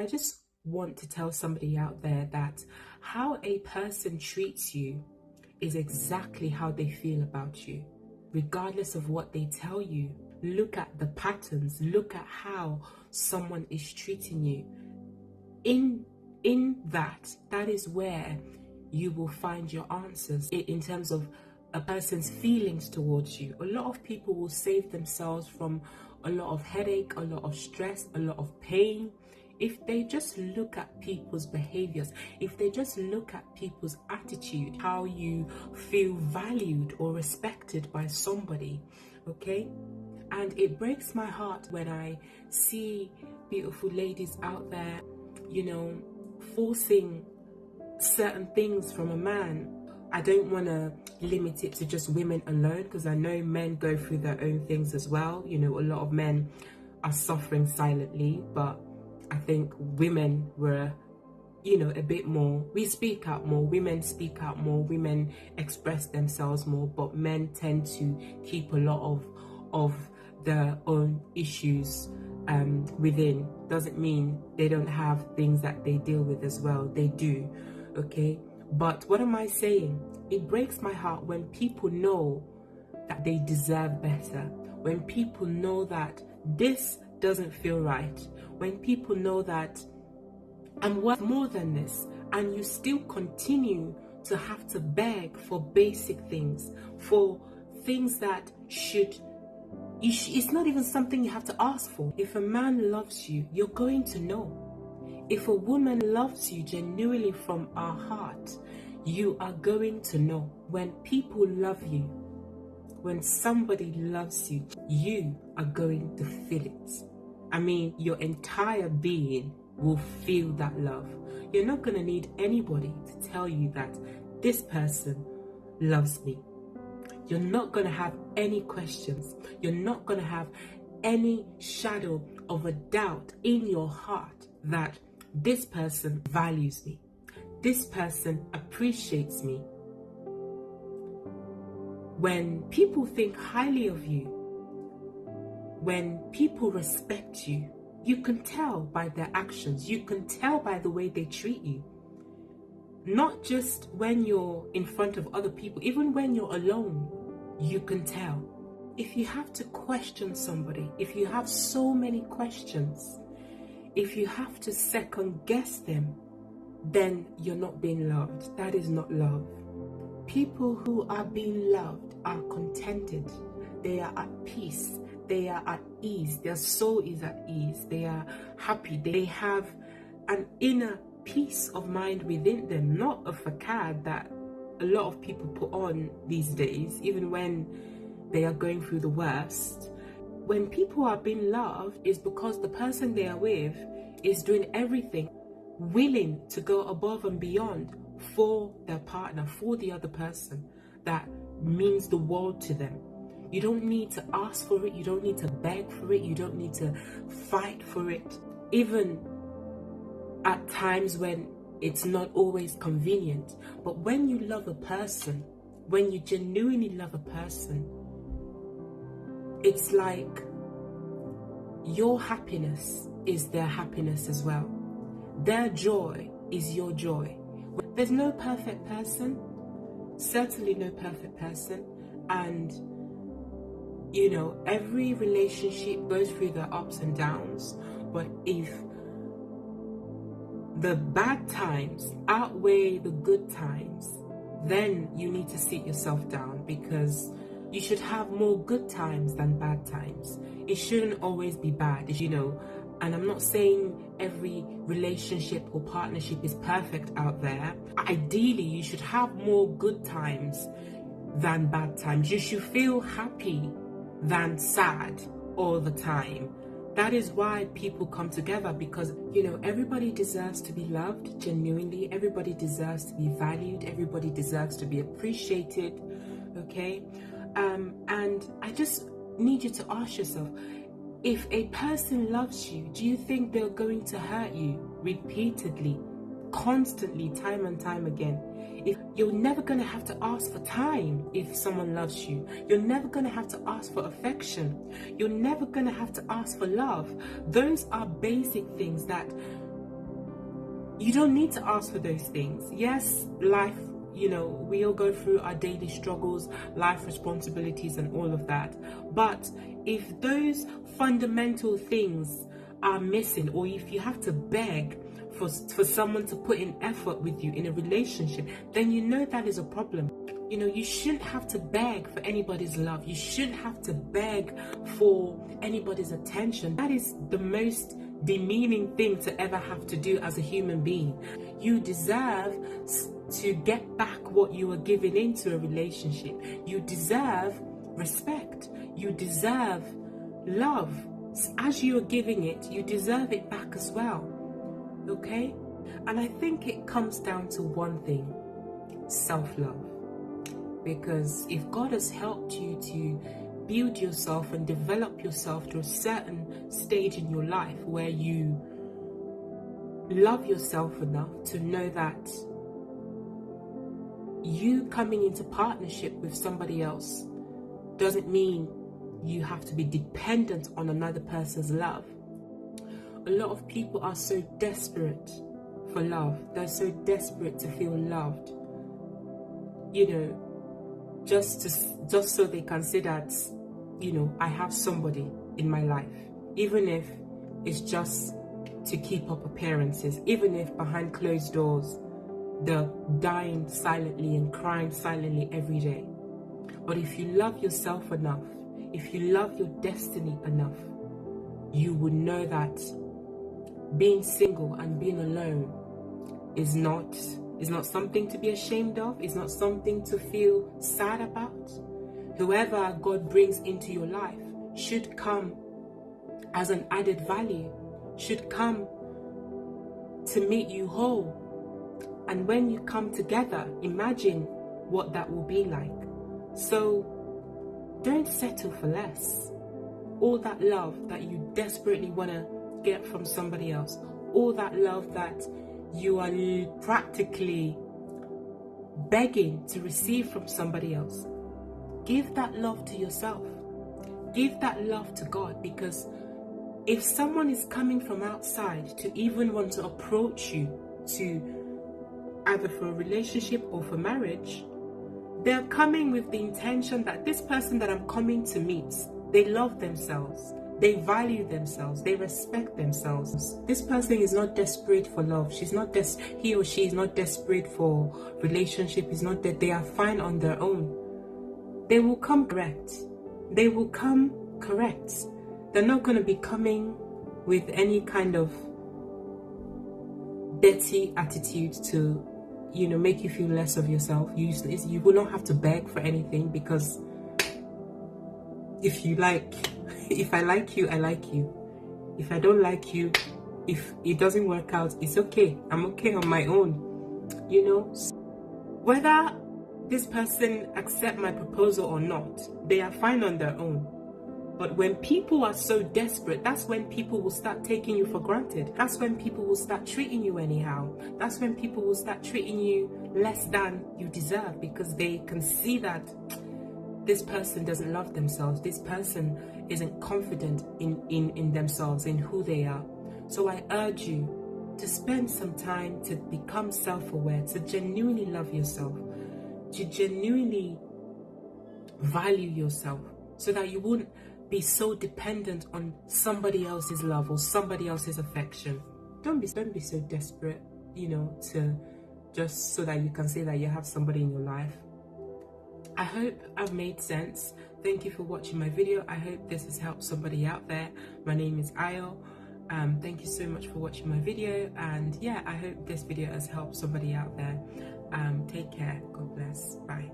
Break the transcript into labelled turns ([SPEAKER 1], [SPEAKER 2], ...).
[SPEAKER 1] I just want to tell somebody out there that how a person treats you is exactly how they feel about you, regardless of what they tell you. Look at the patterns, look at how someone is treating you. In that is where you will find your answers in terms of a person's feelings towards you. A lot of people will save themselves from a lot of headache, a lot of stress, a lot of pain, if they just look at people's behaviors, if they just look at people's attitude, how you feel valued or respected by somebody, okay? And it breaks my heart when I see beautiful ladies out there, you know, forcing certain things from a man. I don't want to limit it to just women alone, because I know men go through their own things as well. You know, a lot of men are suffering silently, but I think women were, you know, a bit more, we speak out more, women speak out more, women express themselves more, but men tend to keep a lot of their own issues within. Doesn't mean they don't have things that they deal with as well. They do, okay? But what am I saying? It breaks my heart when people know that they deserve better, when people know that this doesn't feel right, when people know that I'm worth more than this, and you still continue to have to beg for basic things, for things that it's not even something you have to ask for. If a man loves you, you're going to know. If a woman loves you genuinely from our heart, you are going to know. When people love you, when somebody loves you, you are going to feel it. I mean, your entire being will feel that love. You're not going to need anybody to tell you that this person loves me. You're not going to have any questions. You're not going to have any shadow of a doubt in your heart that this person values me. This person appreciates me. When people think highly of you, when people respect you, you can tell by their actions. You can tell by the way they treat you. Not just when you're in front of other people, even when you're alone, you can tell. If you have to question somebody, if you have so many questions, if you have to second guess them, then you're not being loved. That is not love. People who are being loved are contented. They are at peace. They are at ease. Their soul is at ease. They are happy. They have an inner peace of mind within them, not a facade that a lot of people put on these days, even when they are going through the worst. When people are being loved, is because the person they are with is doing everything, willing to go above and beyond for their partner, for the other person. That means the world to them. You don't need to ask for it. You don't need to beg for it. You don't need to fight for it. Even at times when it's not always convenient. But when you love a person, when you genuinely love a person, it's like your happiness is their happiness as well. Their joy is your joy. There's no perfect person, certainly no perfect person, and you know, every relationship goes through the ups and downs, but if the bad times outweigh the good times, then you need to sit yourself down, because you should have more good times than bad times. It shouldn't always be bad, you know. And I'm not saying every relationship or partnership is perfect out there. Ideally, you should have more good times than bad times. You should feel happy than sad all the time. That is why people come together, because, you know, everybody deserves to be loved genuinely. Everybody deserves to be valued. Everybody deserves to be appreciated, okay? And I just need you to ask yourself, if a person loves you, do you think they're going to hurt you repeatedly, constantly, time and time again? If you're never going to have to ask for time if someone loves you. You're never going to have to ask for affection. You're never going to have to ask for love. Those are basic things that You don't need to ask for those things. Yes, life, we all go through our daily struggles, life responsibilities and all of that. But if those fundamental things are missing, or if you have to beg for someone to put in effort with you in a relationship, then you know that is a problem. You shouldn't have to beg for anybody's love. You shouldn't have to beg for anybody's attention. That is the most demeaning thing to ever have to do as a human being. You deserve to get back what you were giving into a relationship. You deserve respect. You deserve love. As you are giving it, you deserve it back as well. Okay? And I think it comes down to one thing: self-love. Because if God has helped you to build yourself and develop yourself to a certain stage in your life where you love yourself enough to know that you coming into partnership with somebody else doesn't mean you have to be dependent on another person's love. A lot of people are so desperate for love. They're so desperate to feel loved. Just so they can say that, I have somebody in my life, even if it's just to keep up appearances, even if behind closed doors they're dying silently and crying silently every day. But if you love yourself enough, if you love your destiny enough, you would know that being single and being alone is not something to be ashamed of. It's not something to feel sad about. Whoever God brings into your life should come as an added value, should come to make you whole. And when you come together, imagine what that will be like. So don't settle for less. All that love that you desperately want to get from somebody else, all that love that you are practically begging to receive from somebody else, give that love to yourself. Give that love to God, because if someone is coming from outside to even want to approach you to either for a relationship or for marriage, they're coming with the intention that this person that I'm coming to meet, they love themselves. They value themselves. They respect themselves. This person is not desperate for love. He or she is not desperate for relationship. Is not that they are fine on their own. They will come correct. They will come correct. They're not going to be coming with any kind of dirty attitude to, make you feel less of yourself. You will not have to beg for anything, because if I like you, I like you. If I don't like you, if it doesn't work out, it's okay. I'm okay on my own. Whether this person accept my proposal or not, they are fine on their own. But when people are so desperate, that's when people will start taking you for granted. That's when people will start treating you anyhow. That's when people will start treating you less than you deserve, because they can see that this person doesn't love themselves. This person isn't confident in themselves, in who they are. So I urge you to spend some time to become self-aware, to genuinely love yourself, to genuinely value yourself, so that you wouldn't be so dependent on somebody else's love or somebody else's affection. Don't be so desperate, to just so that you can say that you have somebody in your life. I hope I've made sense. Thank you for watching my video. I hope this has helped somebody out there. My name is Ayo. Thank you so much for watching my video, and yeah, I hope this video has helped somebody out there. Take care. God bless. Bye.